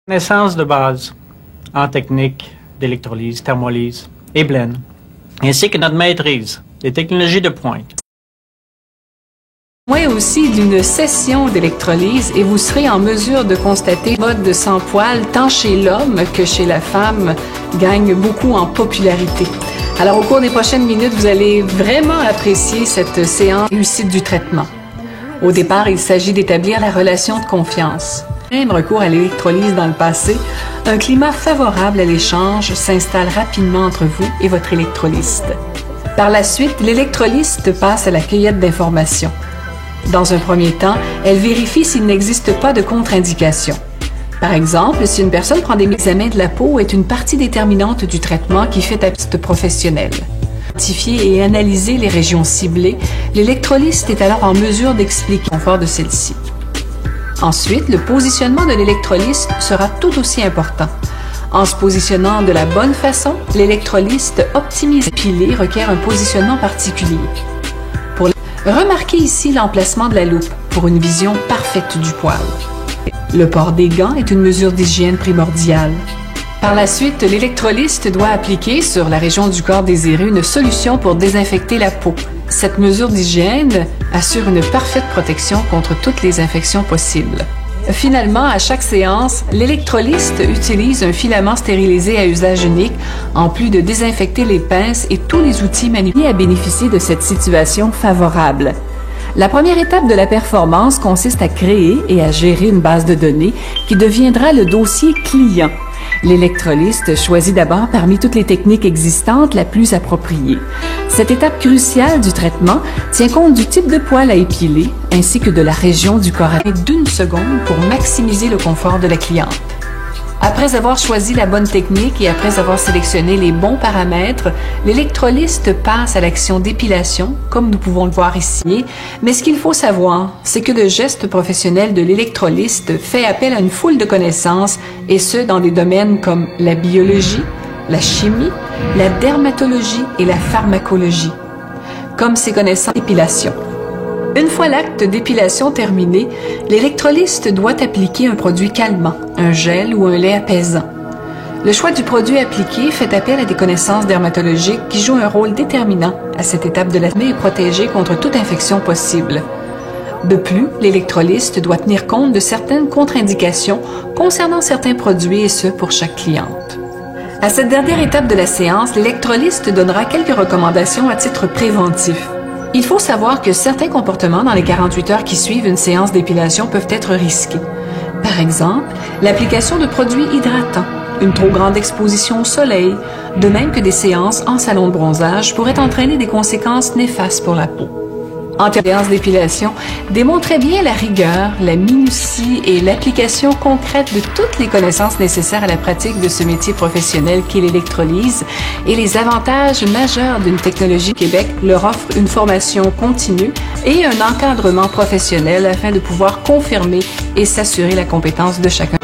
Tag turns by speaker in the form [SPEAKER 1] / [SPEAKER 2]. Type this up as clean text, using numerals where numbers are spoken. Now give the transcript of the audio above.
[SPEAKER 1] Connaissances de base en technique d'électrolyse, thermolyse et blend, ainsi que notre maîtrise des technologies de pointe.
[SPEAKER 2] Moins aussi d'une session d'électrolyse et vous serez en mesure de constater que le mode sans poil, tant chez l'homme que chez la femme, gagne beaucoup en popularité. Alors au cours des prochaines minutes, vous allez vraiment apprécier cette séance réussite du traitement. Au départ, il s'agit d'établir la relation de confiance. Même recours à l'électrolyse dans le passé, un climat favorable à l'échange s'installe rapidement entre vous et votre électrolyste. Par la suite, l'électrolyste passe à la cueillette d'informations. Dans un premier temps, elle vérifie s'il n'existe pas de contre-indication. Par exemple, si une personne prend des examens de la peau est une partie déterminante du traitement qui fait appel professionnel. Identifier et analyser les régions ciblées, l'électrolyste est alors en mesure d'expliquer le confort de celle-ci. Ensuite, le positionnement de l'électrolyste sera tout aussi important. En se positionnant de la bonne façon, l'électrolyste optimise. Piler requiert un positionnement particulier. Remarquez ici l'emplacement de la loupe pour une vision parfaite du poil. Le port des gants est une mesure d'hygiène primordiale. Par la suite, l'électrolyste doit appliquer sur la région du corps désirée une solution pour désinfecter la peau. Cette mesure d'hygiène assure une parfaite protection contre toutes les infections possibles. Finalement, à chaque séance, l'électrolyste utilise un filament stérilisé à usage unique, en plus de désinfecter les pinces et tous les outils manipulés à bénéficier de cette situation favorable. La première étape de la performance consiste à créer et à gérer une base de données qui deviendra le dossier client. L'électrolyste choisit d'abord parmi toutes les techniques existantes la plus appropriée. Cette étape cruciale du traitement tient compte du type de poil à épiler ainsi que de la région du corps d'une seconde pour maximiser le confort de la cliente. Après avoir choisi la bonne technique et après avoir sélectionné les bons paramètres, l'électrolyste passe à l'action d'épilation, comme nous pouvons le voir ici. Mais ce qu'il faut savoir, c'est que le geste professionnel de l'électrolyste fait appel à une foule de connaissances, et ce dans des domaines comme la biologie, la chimie, la dermatologie et la pharmacologie, comme ces connaissances d'épilation. Une fois l'acte d'épilation terminé, l'électrolyste doit appliquer un produit calmant, un gel ou un lait apaisant. Le choix du produit appliqué fait appel à des connaissances dermatologiques qui jouent un rôle déterminant à cette étape de la vie et protéger contre toute infection possible. De plus, l'électrolyste doit tenir compte de certaines contre-indications concernant certains produits et ce pour chaque cliente. À cette dernière étape de la séance, l'électrolyste donnera quelques recommandations à titre préventif. Il faut savoir que certains comportements dans les 48 heures qui suivent une séance d'épilation peuvent être risqués. Par exemple, l'application de produits hydratants, une trop grande exposition au soleil, de même que des séances en salon de bronzage pourraient entraîner des conséquences néfastes pour la peau. En séance d'épilation, démontrez bien la rigueur, la minutie et l'application concrète de toutes les connaissances nécessaires à la pratique de ce métier professionnel qu'est l'électrolyse et les avantages majeurs d'une technologie Québec leur offre une formation continue et un encadrement professionnel afin de pouvoir confirmer et s'assurer la compétence de chacun.